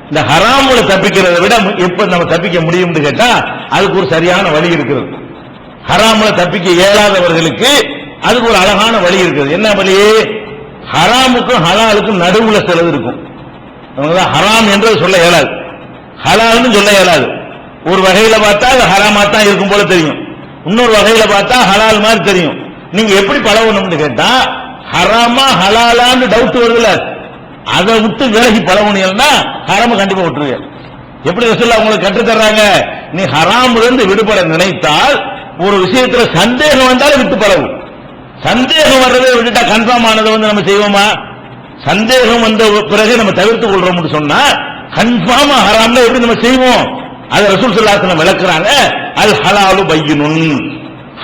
இந்த ஹராமுல தப்பிக்கிறதை விட எப்ப நம்ம தப்பிக்க முடியும்னு கேட்டா அதுக்கு ஒரு சரியான வழி இருக்கிறது. ஹராமுல தப்பிக்க இயலாதவர்களுக்கு அதுக்கு ஒரு அழகான வழி இருக்குது. என்ன வழி? ஹராமுக்கும் ஹலாலுக்கும் நடுவுல சிலது இருக்கும். ஹராம் என்று சொல்ல இயலாது, ஹலால்னு சொல்ல இயலாது. ஒரு வகையில பார்த்தா அது ஹராமா தான் இருக்கும் போல தெரியும், இன்னொரு வகையில பார்த்தா ஹலால் மாதிரி தெரியும். நீங்க எப்படி பழகணும்னு கேட்டா ஹராமா ஹலாலான்னு டவுட் வருதுல, அதை விட்டு விலகி பழகணும்னா ஹராம கண்டிப்பா விட்டுருங்க. எப்படி ரசூலுல்லாஹ் உங்களுக்கு கற்று தர்றாங்க? நீ ஹராம்ல இருந்து விடுபட நினைத்தால் ஒரு விஷயத்துல சந்தேகம் வந்தாலும் விட்டு பழகும். சந்தேகம் வர்றதை விட்டுட்டா கன்ஃபார்ம் ஆனதை நம்ம செய்வோமா? சந்தேகம் வந்த பிறகு நம்ம தவிர்த்து கொள்றோம்னு சொன்னா கன்ஃபார்மா ஹராம்ல எப்படி நம்ம செய்வோம்? அதை ரசூல் ஸல்லல்லாஹு அலைஹி வஸல்லம் விளக்குறாங்க. அல் ஹலாலு பையினுன்,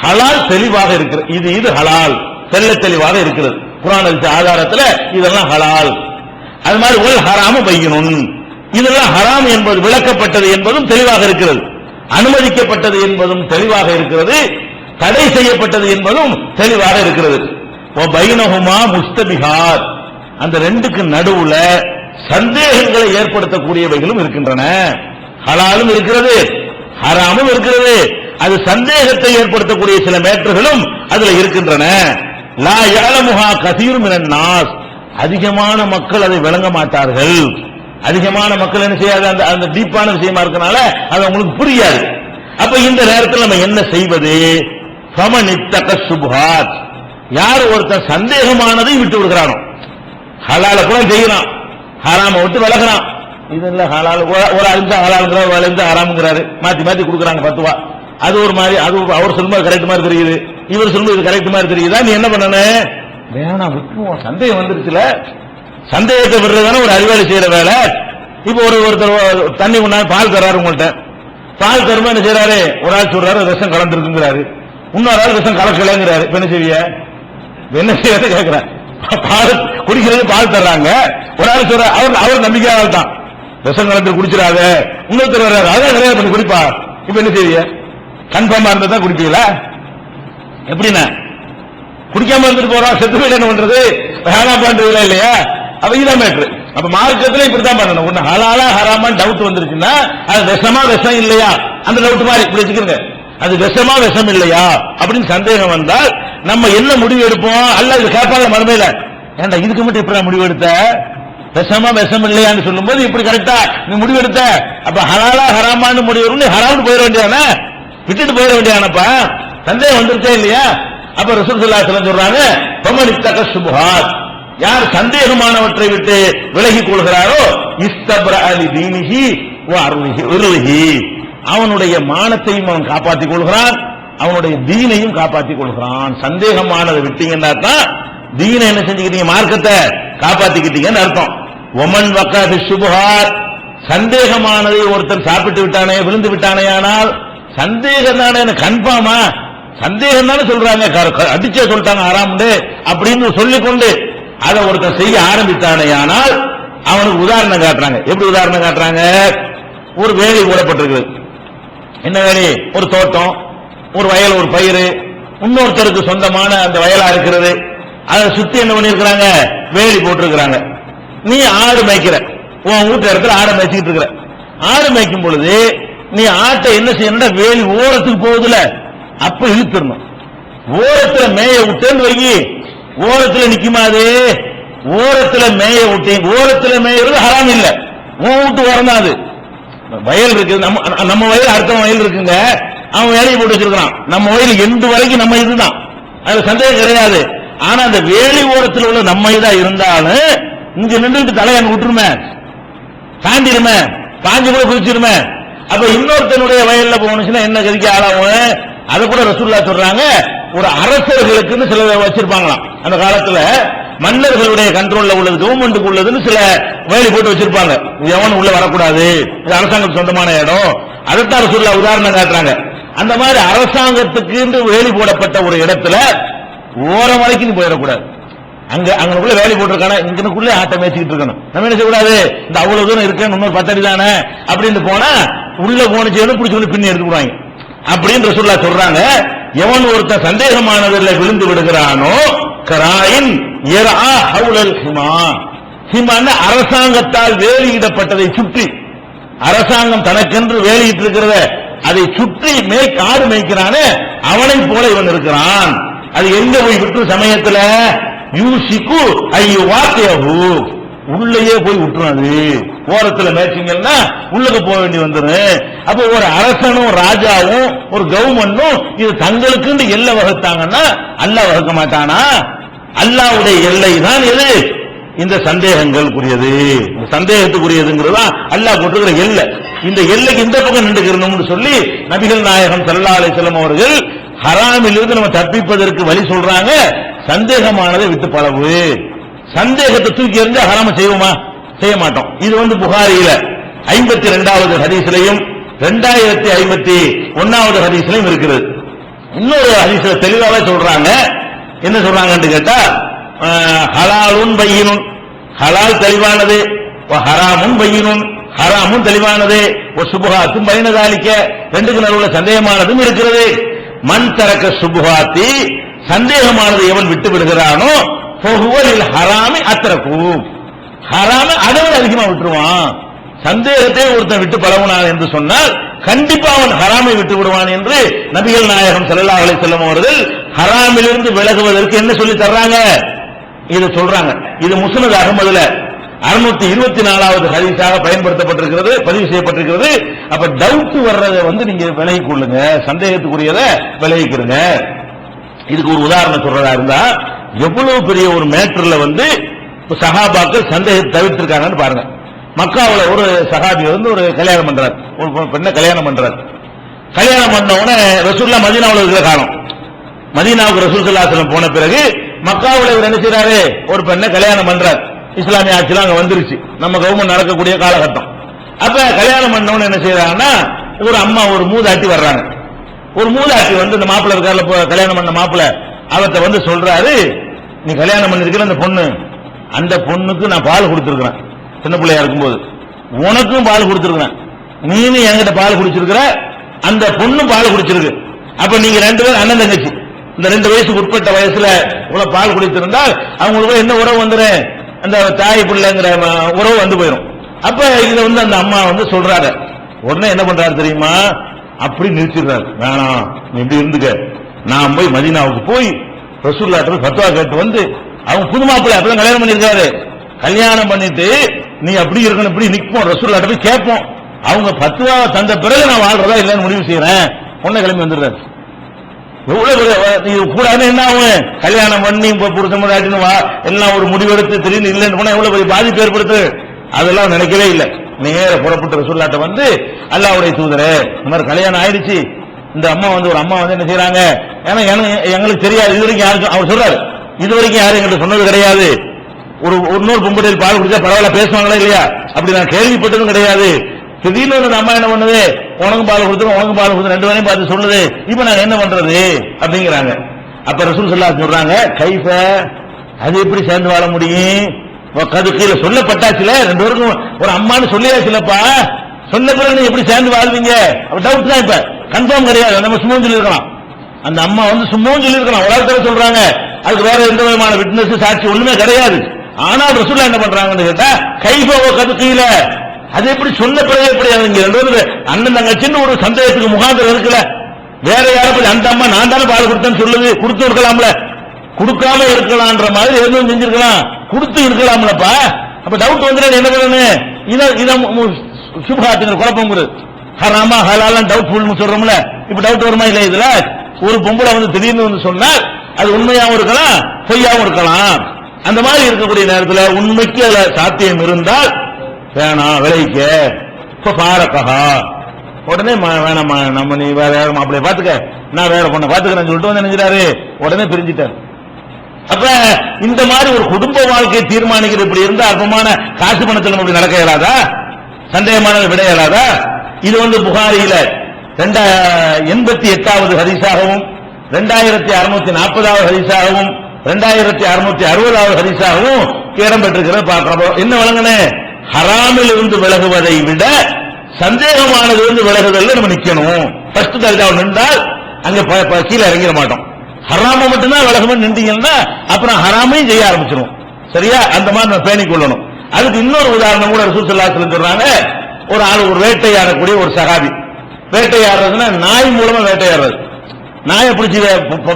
ஹலால் தெளிவாக இருக்கிறது. இது ஹலால் தெள்ள தெளிவாக இருக்கிறது. குர்ஆன் ஆதாரத்துல இதெல்லாம் ஹலால். அது மாதிரி ஒல் ஹராமு பையினுன், இதெல்லாம் ஹராம் என்பது விளக்கப்பட்டது என்பதும் தெளிவாக இருக்கிறது, அனுமதிக்கப்பட்டது என்பதும் தெளிவாக இருக்கிறது, தடை செய்யப்பட்டது என்பதும் தெளிவாக இருக்கிறது. பைனஹுமா முஸ்தபிஹாத், அந்த ரெண்டுக்கு நடுவுல சந்தேகங்களை ஏற்படுத்தக்கூடியவைகளும் இருக்கின்றன. ஹலாலும் இருக்கிறது, ஹராமும் இருக்கிறது. அது சந்தேகத்தை ஏற்படுத்தக்கூடிய சில மேட்டர்களும் அதுல இருக்கின்றன. லா யஅலமுஹா கஸீரும் மினன் நாஸ், அதிகமான மக்கள் அதை விளங்க மாட்டார்கள். அதிகமான மக்கள் என்ன செய்யாது, அந்த டீப்பான விஷயமா இருக்கனால அது உங்களுக்கு புரியாது. அப்ப இந்த நேரத்தில் நம்ம என்ன செய்வது? ஃபமனித்தக சுப்ஹாத், யார் ஒருத்தர் சந்தேகமானதை விட்டு விடுகிறானோ, ஹலால கூட செய்யறான், ஹராம விட்டு விலகிறான். இதுல ஹலால் ஒரு அழிஞ்சா ஹலாலுங்கிறார், ஒரு அழிஞ்சா ஹராம்ங்கிறாரு, மாத்தி மாத்தி கொடுக்குறாங்க பத்துவா. அது ஒரு மாதிரி, அது அவர் சொல்லும்போது கரெக்ட் மாதிரி தெரியுது, இவர் சொல்லும்போது இது கரெக்ட் மாதிரி தெரியுதா? நீ என்ன பண்ணணும்? வேணாம் விட்டுருவோம், சந்தேகம் வந்துருச்சுல. சந்தேகத்தை விடுறதான ஒரு அறிவாளி செய்யற வேலை. இப்ப ஒருத்தர் தண்ணி கொண்டா பால் தர்றாரு, உங்கள்கிட்ட பால் தருமா என்ன செய்யறாரு? ஒரு ஆள் சொல்றாரு விஷம் கலந்துருக்குங்கிறாரு, இன்னொரு ஆள் விஷம் கலக்கலைங்கிறாரு. என்ன செய்ய என்ன செய்யறது கேட்கிறார். பால் குடிக்கிறது பால் தர்றாங்க, ஒரு ஆள் சொல்ற அவர் நம்பிக்கையாள தான், விஷம் கலந்து குடிச்சிடாத. இன்னொருத்தர் வர்றாரு, அதான் நிறைய பண்ணி குடிப்பா. இப்ப என்ன செய்ய? கன்ஃபார்மா இருந்தா தான் குடிப்பீங்களா? எப்படின்னா குடிக்காம இருந்துட்டு போறா, செத்து போய் என்ன பண்றது? வேணாம் பண்றதுல இல்லையா? அப்ப இதான் மேட்ரு. அப்ப மார்க்கத்துல இப்படித்தான் பண்ணணும். ஒண்ணு ஹலாலா ஹராமான்னு டவுட் வந்துருச்சுன்னா அது விஷமா விஷம் இல்லையா அந்த டவுட் மாதிரி இப்படி வச்சுக்கோங்க. அது விஷமா விஷம் இல்லையா அப்படின்னு சந்தேகம் வந்தால் நம்ம என்ன முடிவு எடுப்போம்? அல்ல இது கேட்பாங்க மறுமையில, ஏன்டா இதுக்கு மட்டும் இப்படி முடிவு எடுத்த, விஷமா விஷம் இல்லையான்னு சொல்லும் போது இப்படி கரெக்டா நீ முடிவு எடுத்த, அப்ப ஹலாலா ஹராமான்னு முடிவு ஹராம்னு போயிட வேண்டியதானே, விட்டுட்டு போயிட வேண்டியதானப்பா. சந்தேகம் வந்துருச்சே இல்லையா? அப்ப ரசூல் ஸல்லல்லாஹு அலைஹி வஸல்லம் சொல்றாங்க, ஃபமனித்தக சுப்ஹாத், யார் சந்தேகமானவற்றை விட்டு விலகிக் கொள்கிறாரோ இஸ்தப்ரஅ லிதீனிஹி வ அர்லிஹி, அவனுடைய மானத்தையும் அவன் காப்பாற்றிக் கொள்கிறான், அவனுடைய தீனையும் காப்பாற்றிக் கொள்கிறான். சந்தேகமானதை விட்டீங்கன்னா தான் தீனை என்ன செஞ்சுக்கிட்டீங்க, மார்க்கத்தை காப்பாத்திக்கிட்டீங்கன்னு அர்த்தம். ஒமன் வக்கா ஃபி சுப்ஹாத், சந்தேகமானதை ஒருத்தன் சாப்பிட்டு விட்டானே, விழுந்து விட்டானே, ஆனால் சந்தேகம் தானே கன்ஃபார்மா, சந்தேகம் தானே சொல்றாங்க, அடிச்சே சொல்லிட்டாங்க ஆறாம் அப்படின்னு சொல்லிக்கொண்டு அதை ஒருத்தர் செய்ய ஆரம்பித்தானே, ஆனால் அவனுக்கு உதாரணம் காட்டுறாங்க. எப்படி உதாரணம் காட்டுறாங்க? ஒரு வேலி போடப்பட்டிருக்குது. என்ன வேலி? ஒரு தோட்டம், ஒரு வயல், ஒரு பயிர், இன்னொருத்தருக்கு சொந்தமான அந்த வயலா இருக்கிறது. அதை சுத்தி என்ன பண்ணிருக்கிறாங்க? வேலி போட்டிருக்கிறாங்க. நீ ஆடு மேய்க்கிற, உன் வீட்டு இடத்துல ஆடை மேய்ச்சிட்டு இருக்கிற. ஆடு மேய்க்கும் பொழுது நீ ஆட்டை என்ன செய்யணும்? வேலி ஓரத்துக்கு போகுதுல, அப்ப இழுத்துடணும். ஓரத்துல மேய விட்டேன்னு வைக்கி, ஓரத்துல நிக்குமா? அது ஓரத்துல மேய விட்டு, ஓரத்துல மேயறது ஹராம் இல்ல, உன் வீட்டு ஓரம் தான். அது வயல் இருக்கு, நம்ம வயல் அடுத்த வயல் இருக்குங்க, அவன் வேலையை போட்டு வச்சிருக்கான். நம்ம வயல் எண்டு வரைக்கும் நம்ம இதுதான், அதுல சந்தேகம் கிடையாது. ஆனா அந்த வேலி ஓரத்தில் உள்ள நம்ம இதா இருந்தாலும் இங்க நின்றுட்டு தலையான் விட்டுருமே, தாண்டிடுமே, பாஞ்சு கூட குதிச்சிருமே. அப்ப இன்னொருத்தனுடைய வயல்ல போனுச்சுன்னா என்ன கதிக்க ஆளாகும்? அதை கூட ரசூலுல்லாஹ் சொல்றாங்க. ஒரு அரசர்களுக்குன்னு சில வச்சிருப்பாங்களாம் அந்த காலத்துல, மன்னர்களுடைய கண்ட்ரோல்ல உள்ளது, கவர்மெண்ட்டுக்கு உள்ளதுன்னு சில வேலி போட்டு வச்சிருப்பாங்க. எவனும் உள்ள வரக்கூடாது, இது அரசாங்கத்துக்கு சொந்தமான இடம். அதைத்தான் ரசூலுல்லாஹ் உதாரணம் காட்டுறாங்க. அந்த மாதிரி அரசாங்கத்துக்கு வேலி போடப்பட்ட ஒரு இடத்துல ஓரம் வரைக்கும் போயிடக்கூடாது. அங்கனுக்குள்ள வேலி போட்டிருக்கான, இங்கனுக்குள்ளே ஆட்டை மேய்ச்சிக்கிட்டு இருக்கணும். நம்ம என்ன செய்யக்கூடாது? இந்த அவ்வளவு தூரம் இருக்கேன், இன்னொரு 10 அடி தானே அப்படின்னு போனா உள்ள போனச்சு பிடிச்சு பின்னி எடுத்துக்குவாங்க அப்படின்னு ரசூலுல்லாஹ் சொல்றாங்க. எவன் ஒருத்தன் சந்தேகமானதில் விழுந்து விடுகிறானோ கராயின் யரஆ ஹவுலல் ஹிமா, சீமான அரசாங்கத்தால் வேலியிடப்பட்டதை சுற்றி, அரசாங்கம் தனக்கென்று வேலியிட்டு இருக்கிறத அதை சுற்றி காடு மேய்க்கிறானே அவனை போல இவன் இருக்கிறான். அது எங்க போய் விட்டு சமயத்துல யூசிக்கு ஐயோ வாக்கையாகு உள்ளேயே போய் விட்டுறாது. ஓரத்துல மேய்ச்சிங்கன்னா உள்ளுக்கு போக வேண்டி வந்துடும். அப்ப ஒரு அரசனும் ராஜாவும் ஒரு கவர்மெண்டும் இது தங்களுக்குன்னு எல்லை வகுத்தாங்கன்னா அல்லாஹ் வகுக்க மாட்டானா? அல்லாஹ்வுடைய எல்லை தான் எது? இந்த சந்தேகங்களுக்குரியது, சந்தேகத்துக்குரியதுங்கிறதா அல்லாஹ் போட்டுக்கிற எல்லை. இந்த எல்லைக்கு இந்த பக்கம் நின்றுக்கணும்னு சொல்லி நபிகள் நாயகம் ஸல்லல்லாஹு அலைஹி வஸல்லம் அவர்கள் ஹராமிலிருந்து நம்ம தப்பிப்பதற்கு வழி சொல்றாங்க. சந்தேகமானதை விட்டு பழகு. சந்தேகத்தை தூக்கி எறிஞ்சு ஹராம செய்வோமா? செய்ய மாட்டோம். இது புகாரியில 52வது ஹதீஸ்லயும் 2051வது ஹதீஸ்லயும் இருக்கிறது. இன்னொரு ஹதீஸ்ல தெளிவாக சொல்றாங்க. என்ன சொல்றாங்கன்னு கேட்டா, ஹலாலுன் பையினுன், ஹலால் தெளிவானது, ஹராமுன் பையினுன், ஹராமும் தெளிவானது, சுபஹாத்தும் பைனதாலிக்க, ரெண்டுக்கு நடுவுல சந்தேகமானதும் இருக்கிறது. மன் தரக்க சுபஹாத்தி, சந்தேகமானது எவன் விட்டு விடுகிறானோ ஹராமி அத்தரக்கு, ஹராம அதை அதிகமா விட்டுருவான். சந்தேகத்தை ஒருத்தன் விட்டு பழகுனான் என்று சொன்னால் கண்டிப்பா அவன் ஹராமை விட்டு விடுவான் என்று நபிகள் நாயகம் ஸல்லல்லாஹு அலைஹி வஸல்லம் அவர்கள் ஹராமிலிருந்து விலகுவதற்கு என்ன சொல்லி தர்றாங்க? இதை சொல்றாங்க. இது முஸ்னத் அஹ்மதுல 624வது ஹதீஸாக பயன்படுத்தப்பட்டிருக்கிறது, பதிவு செய்யப்பட்டிருக்கிறது. அப்ப டவுட் வர்றதை நீங்க விலகிக் கொள்ளுங்க, சந்தேகத்துக்குரியதை விலகிக்கிறங்க. இதுக்கு ஒரு உதாரணம் சொல்றதா இருந்தா, எவ்வளவு பெரிய ஒரு மேட்டர்ல சஹாபாக்கள் சந்தேகத்தை தவிர்த்திருக்காங்கன்னு பாருங்க. மக்காவுல ஒரு சஹாபி ஒரு கல்யாணம் பண்றார், ஒரு பெண்ணை கல்யாணம் பண்றார். கல்யாணம் பண்ண உடனே ரசூலுல்லாஹ் மதீனாவுல இருக்கிற காலம், மதீனாவுக்கு ரசூல் ஸல்லல்லாஹு அலைஹி வஸல்லம் போன பிறகு மக்காவுல இவர் என்ன செய்யறாரு? ஒரு பெண்ணை கல்யாணம் பண்றார். இஸ்லாமிய ஆட்சிலாம் அங்க வந்துருச்சு, நம்ம கவர்மெண்ட் நடக்கக்கூடிய காலகட்டம். அப்ப கல்யாணம் பண்ணவன என்ன செய்யறாங்கன்னா, ஒரு அம்மா ஒரு மூதாட்டி வர்றாங்க. ஒரு மூதாட்டி இந்த மாப்பிள்ள இருக்கார்ல, கல்யாணம் பண்ண மாப்பிள்ள, அவர்கிட்ட சொல்றாரு, நீ கல்யாணம் பண்ணிருக்கிற அந்த பொண்ணு, அந்த பொண்ணுக்கு நான் பால் கொடுத்திருக்கிறேன் சின்ன பிள்ளையா இருக்கும்போது, உனக்கும் பால் கொடுத்திருக்கிறேன், நீனும் என்கிட்ட பால் குடிச்சிருக்கிற, அந்த பொண்ணும் பால் குடிச்சிருக்கு. அப்ப நீங்க ரெண்டு பேரும் அண்ணன் தங்கச்சி, இந்த 2 வயசுக்கு உட்பட்ட வயசுல இவ்வளவு பால் குடித்திருந்தால் அவங்களுக்கு என்ன உறவு வந்துடும்? அந்த தாய் பிள்ளைங்கிற உறவு வந்து போயிடும். அப்ப இதை அந்த அம்மா சொல்றாரு. உடனே என்ன பண்றாரு தெரியுமா? அப்படி நிறுத்திடுறாரு. வேணாம், நீ இப்படி இருந்துக்க, நான் போய் மதீனாவுக்கு போய் ரசூலுல்லாஹ் ஃபத்வா கேட்டு அவங்க புது மாப்பிள்ளை அப்பதான் கல்யாணம் பண்ணிருக்காரு, கல்யாணம் பண்ணிட்டு நீ அப்படி இருக்கணும், இப்படி நிற்போம், ரசூலுல்லாஹ் போய் கேட்போம், அவங்க ஃபத்வா தந்த பிறகு நான் வாழ்றதா இல்லைன்னு முடிவு செய்யறேன். உடனே கிளம்பி வந்துடுறாரு. எவ்வளவு கூட என்ன ஆகும்? கல்யாணம் பண்ணி புருஷன் முன்னாடி எல்லாம் ஒரு முடிவெடுத்து திடீர்னு இல்லைன்னு போனா எவ்வளவு பெரிய பாதிப்பு ஏற்படுத்து. அதெல்லாம் நினைக்கவே இல்லை. நேர புறப்பட்டு ரசூலுல்லாஹ்ட்ட அல்லாஹ்வுடைய தூதரே, இந்த மாதிரி கல்யாணம் ஆயிடுச்சு, இந்த அம்மா ஒரு அம்மா என்ன செய்யறாங்க, ஏன்னா எங்களுக்கு தெரியாது, இது வரைக்கும் யாருக்கும், அவர் சொல்றாரு, இது வரைக்கும் யாரும் எங்களுக்கு சொன்னது கிடையாது. இன்னொரு பொம்பளையில் பால் குடிச்சா பரவாயில்ல பேசுவாங்களா இல்லையா, அப்படி நான் கேள்விப்பட்டதும் கிடையாது. திடீர்னு அந்த அம்மா என்ன பண்ணுது, உனக்கும் பால் கொடுத்துரும் உனக்கும் பால் கொடுத்து 2 பேரையும் பார்த்து சொல்லுது, இப்ப நாங்க என்ன பண்றது அப்படிங்கிறாங்க. அப்ப ரசூல் ஸல்லல்லாஹு அலைஹி சொல்றாங்க, கைஃப, அது எப்படி சேர்ந்து வாழ முடியும்? கீழே சொல்லப்பட்டாச்சுல, 2 பேருக்கும் ஒரு அம்மான்னு சொல்லியாச்சுலப்பா, சொன்ன பிறகு நீ எப்படி சேர்ந்து வாழ்வீங்க? டவுட் தான், இப்ப கன்ஃபார்ம் கிடையாது. நம்ம சும்மா சொல்லியிருக்கலாம், அந்த அம்மா சும்மா சொல்லியிருக்கலாம், ஒரு ஆள் சொல்றாங்க, அதுக்கு வேற எந்த விதமான விட்னஸ் சாட்சி ஒண்ணுமே கிடையாது. ஆனால் ரசூலுல்லாஹ் என்ன பண்றாங்கன்னு கேட்டா, கைஃப கீழே, அது எப்படி சொன்ன பிறகு எப்படி அண்ணன் தங்கச்சின்னு ஒரு சந்தேகத்துக்கு முகாந்திரம் இருக்குல்ல, வேற யாரும் அந்த அம்மா நான் தானே பால் கொடுத்தேன்னு சொல்லுது, கொடுத்து இருக்கலாம்ல, கொடுக்காம இருக்கலாம்ன்ற மாதிரி எதுவும் செஞ்சிருக்கலாம், கொடுத்து இருக்கலாம்லப்பா. அப்ப டவுட் என்ன பண்ணணும்? இதான் சுபஹாத்துங்கிற குழப்பம், ஹராமா ஹலாலா டவுட்ஃபுல் சொல்றோம்ல, இப்ப டவுட் வருமா இல்ல? இதுல ஒரு பொம்பளை திடீர்னு சொன்னா அது உண்மையாவும் இருக்கலாம் பொய்யாவும் இருக்கலாம். அந்த மாதிரி இருக்கக்கூடிய நேரத்தில் உண்மைக்கு அதுல சாத்தியம் இருந்தால் வேணாம் விளைவிக்க, இப்ப பாரக்கா உடனே வேணாமா, நம்ம நீ வேற மாப்பிள்ளைய பாத்துக்க, நான் வேற பொண்ணை பாத்துக்கிறேன் சொல்லிட்டு நினைஞ்சாரு, உடனே பிரிஞ்சிட்டாரு. அப்ப இந்த மாதிரி ஒரு குடும்ப வாழ்க்கையை தீர்மானிக்கிறது இப்படி இருந்தா அற்பமான காசு பணத்தில் அப்படி நடக்க இயலாதா? சந்தேகமானது விட இயலாதா? இது புகாரியில 88வது ஹதீஸாகவும் 2640வது ஹதீஸாகவும் 2660வது ஹதீஸாகவும் இடம்பெற்றிருக்கிறது பார்க்கிறோம். என்ன வழங்கினே? ஹராமில் இருந்து விலகுவதை விட சந்தேகமானது விலகுதல் நம்ம நிக்கணும். ஃபர்ஸ்ட் தர்ஜாவில் நின்றால் அங்க கீழே இறங்கிட மாட்டோம். ஹராம மட்டும்தான் விலகுமே நின்றீங்கன்னா அப்புறம் ஹராமையும் செய்ய ஆரம்பிச்சிடும். சரியா? அந்த மாதிரி நம்ம பேணிக் கொள்ளணும். அதுக்கு இன்னொரு உதாரணம் கூட ரசூல் ஸல்லல்லாஹு அலைஹி வஸல்லம் சொல்றாங்க. ஒரு ஆள் ஒரு வேட்டையாடக்கூடிய ஒரு சஹாபி, வேட்டையாடுறதுன்னா நாய் மூலமா வேட்டையாடுறது. நாயை பிடிச்சி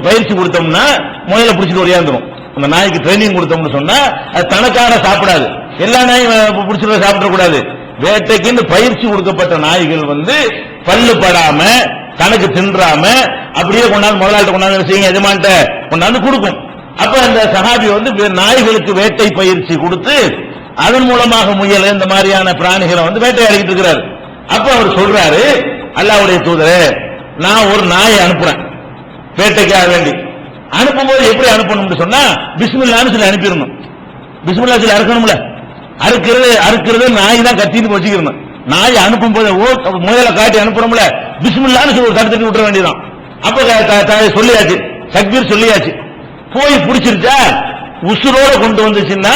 பயிற்சி கொடுத்தோம்னா முயலை பிடிச்சிட்டு ஒடியாந்துரும். அந்த நாய்க்கு ட்ரைனிங் கொடுத்தோம்னு சொன்னா அது தனக்காக சாப்பிடாது, எல்லா நாயும் பிடிச்சிட்டு சாப்பிடக்கூடாது. வேட்டைக்குன்னு பயிற்சி கொடுக்கப்பட்ட நாய்கள் பல்லு படாம கணக்கு தின்றாம அப்படியே கொண்டாந்து முதலாளிட்ட கொண்டாந்து செய்யுங்க, எஜமான்ட்ட கொண்டாந்து கொடுக்கும். அப்ப அந்த சஹாபி நாய்களுக்கு வேட்டை பயிற்சி கொடுத்து அதன் மூலமாக முயல் இந்த மாதிரியான பிராணிகளை வேட்டையாடிட்டு இருக்கிறார். அப்ப அவர் சொல்றாரு, அல்லாஹ்வுடைய தூதரே, நான் ஒரு நாயை அனுப்புறேன் வேட்டைக்காக வேண்டி. அனுப்பும்போது எப்படி அனுப்பணும்னு சொன்னா பிஸ்மில்லான்னு சொல்லி அனுப்பிடணும். பிஸ்மில்லா சொல்லி அறுக்கணும்ல, அறுக்கிறது நாய் தான் கத்தின்னு வச்சுக்கணும். நாய் அனுப்பும் போது முயலை காட்டி அனுப்புறோம்ல, பிஸ்மில்லான்னு சொல்லி ஒரு தடுத்து விட்டுற வேண்டியதான். அப்ப சொல்லியாச்சு, தக்பீர் சொல்லியாச்சு. போய் பிடிச்சிருச்சா உசுரோட கொண்டு வந்துச்சுன்னா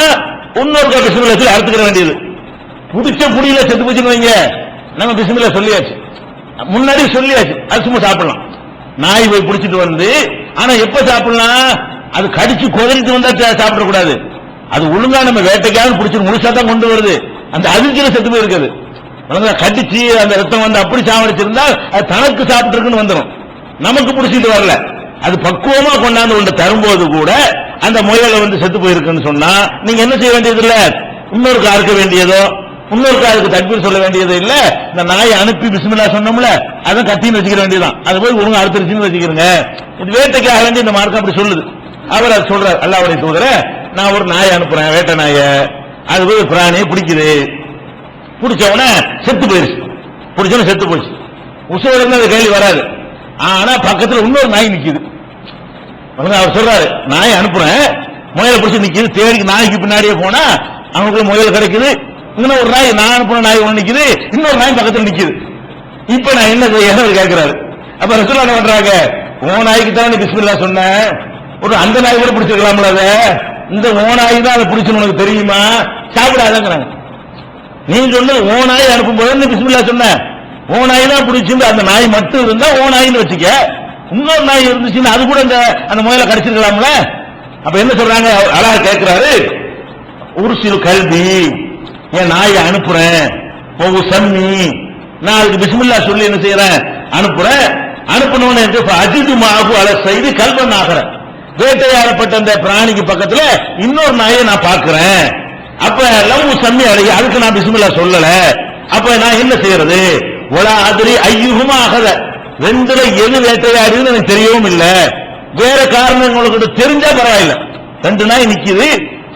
இன்னொரு பிஸ்மில்லா சொல்லி அறுத்துக்கிற வேண்டியது. பிடிச்ச புடியில செத்து போச்சுன்னு வைங்க, நம்ம பிஸ்மில்லா சொல்லியாச்சு, முன்னாடி சொல்லியாச்சு, அது சும்மா சாப்பிடலாம். நாய் போய் பிடிச்சிட்டு ஆனா எப்ப சாப்பிடலாம்? அது கடிச்சு கொதறிட்டு வந்தா சாப்பிடக்கூடாது. அது ஒழுங்கா நம்ம வேட்டைக்காக பிடிச்சி முழுசா தான் கொண்டு வருது, அந்த அதிர்ச்சியில செத்து போய் இருக்குது. கடிச்சு அந்த ரத்தம் அப்படி சாவடிச்சிருந்தா அது தனக்கு சாப்பிட்டு இருக்குன்னு வந்துடும், நமக்கு பிடிச்சிட்டு வரல. அது பக்குவமா கொண்டாந்து கொண்டு தரும்போது கூட அந்த முயலை செத்து போயிருக்குன்னு சொன்னா நீங்க என்ன செய்ய வேண்டியது இல்ல, இன்னொருக்கு அறுக்க வேண்டியதோ இன்னொருக்கு அதுக்கு தக்பீர் சொல்ல வேண்டியது இல்ல. இந்த நாயை அனுப்பி பிஸ்மில்லா சொன்னோம்ல, அதை கத்தின்னு வச்சுக்க வேண்டியதான். அது போய் ஒழுங்கு அறுத்துருச்சுன்னு வச்சுக்கிறங்க. இது வேட்டைக்காக வேண்டி இந்த மார்க்கம் அப்படி சொல்லுது. அவர் அது சொல்றார், அல்லாஹ்வுடைய தூதரே, நான் ஒரு நாயை அனுப்புறேன், வேட்டை நாய, அது போய் பிராணியை பிடிக்குது, பிடிச்சவன செத்து போயிருச்சு, பிடிச்சவன செத்து போச்சு. உசோட அது கேள்வி வராது. ஆனா பக்கத்துல இன்னொரு நாய் நிக்குது. அவர் சொல்றாரு, நாயை அனுப்புறேன், முயலை பிடிச்சி நிக்குது, தேடிக்கு நாய்க்கு பின்னாடியே போனா அவங்களுக்கு முயல் கிடைக்குது. இன்னொரு நாய், நான் அனுப்புன நாய் ஒண்ணு நிக்குது, இன்னொரு நாய் பக்கத்துல நிக்குது. இப்ப நான் என்ன செய்ய கேட்கிறாரு. அப்ப ரசூலுல்லாஹ் என்ன பண்றாங்க, உன் நாய்க்கு தான் நீ பிஸ்மில்லா சொன்ன, ஒரு அந்த நாய் கூட பிடிச்சிருக்கலாம்ல, இந்த ஓ நாய் தான் அதை பிடிச்சுன்னு உனக்கு தெரியுமா, சாப்பிடாதங்கிறாங்க. நீ சொன்னது ஓ நாய் அனுப்பும் போது நீ பிஸ்மில்லா சொன்ன, ஓ நாய் தான் பிடிச்சிருந்து அந்த நாய் மட்டும் இருந்தா ஓ நாயின்னு வச்சுக்க, இன்னொரு நாய் இருந்துச்சுன்னு அது கூட அந்த முயலை கடிச்சிருக்கலாம்ல. அப்ப என்ன சொல்றாங்க, அழகா கேட்கிறாரு, உருசில் கல்வி, என் நாயை அனுப்புறேன், சம்மி, நான் அதுக்கு பிஸ்மில்லா சொல்லி என்ன செய்யறேன், அனுப்புறேன். அனுப்பணும்னு அஜிதுமாகு அல செய்து கல்வன் ஆகிறேன், வேட்டையாடப்பட்ட அந்த பிராணிக்கு பக்கத்துல இன்னொரு நாயை நான் பார்க்கிறேன். அப்ப லவ் சம்மி அடைய, அதுக்கு நான் பிஸ்மில்லா சொல்லல. அப்ப நான் என்ன செய்யறது, ஒலா அதிரி ஐயுகுமா ஆகல, ரெண்டுல எது வேட்டையாடுன்னு எனக்கு தெரியவும் இல்ல. வேற காரணம் உங்களுக்கு தெரிஞ்சா பரவாயில்ல, ரெண்டு நாய் நிக்குது,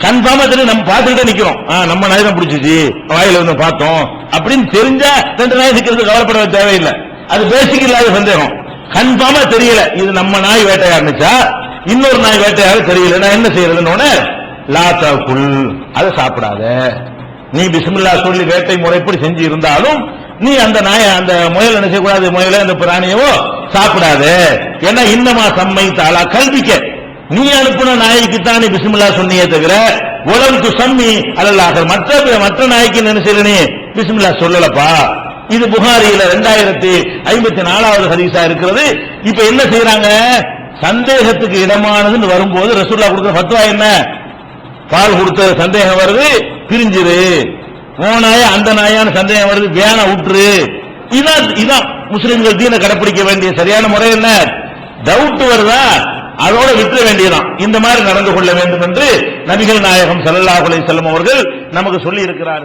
கன்ஃபார்மா தெரியும், நம்ம பார்த்துக்கிட்டே நிக்கிறோம், நம்ம நாய் தான் பிடிச்சிச்சு, வாயில பார்த்தோம் அப்படின்னு தெரிஞ்சா ரெண்டு நாய் நிக்கிறது கவலைப்பட தேவையில்லை. அது பேசிக் இல்லாத சந்தேகம். கன்ஃபார்மா தெரியல, இது நம்ம நாய் வேட்டையாடுச்சா இன்னொரு நாய் வேட்டையாட தெரியல, நான் என்ன செய்யறதுன்னு லாத்தாக்குள், அதை சாப்பிடாத. நீ பிஸ்மில்லா சொல்லி வேட்டை முறைப்படி செஞ்சு இருந்தாலும் நீ அந்த நாய அந்த முயல் என்ன செய்யக்கூடாது, முயல அந்த பிராணியவோ சாப்பிடாத. ஏன்னா இன்னமா சம்மை தாளா கல்விக்க, நீ அனுப்புன நாய்க்கு தான் நீ பிஸ்மில்லா சொன்னியே தவிர உலகு சம்மி அல்ல மற்ற நாய்க்கு என்ன செய்யல, நீ பிஸ்மில்லா சொல்லலப்பா. இது புகாரியில 2054வது ஹதீஸா இருக்கிறது. இப்ப என்ன செய்யறாங்க, சந்தேகத்துக்கு இடமானதுன்னு வரும்போது ரசூலுல்லாஹ் கொடுக்கிற ஃபத்வா என்ன, பால் கொடுத்த சந்தேகம் வருது பிரிஞ்சிரு, நாய அந்த நாயான சந்தேகம் வருது வேணா விட்டுரு. இதான் முஸ்லிம்கள் தீனை கடைபிடிக்க வேண்டிய சரியான முறை. என்ன டவுட் வருதா அதோட விட்டுற வேண்டியதான். இந்த மாதிரி நடந்து கொள்ள வேண்டும் என்று நபிகள் நாயகம் ஸல்லல்லாஹு அலைஹி வஸல்லம் அவர்கள் நமக்கு சொல்லி இருக்கிறார்.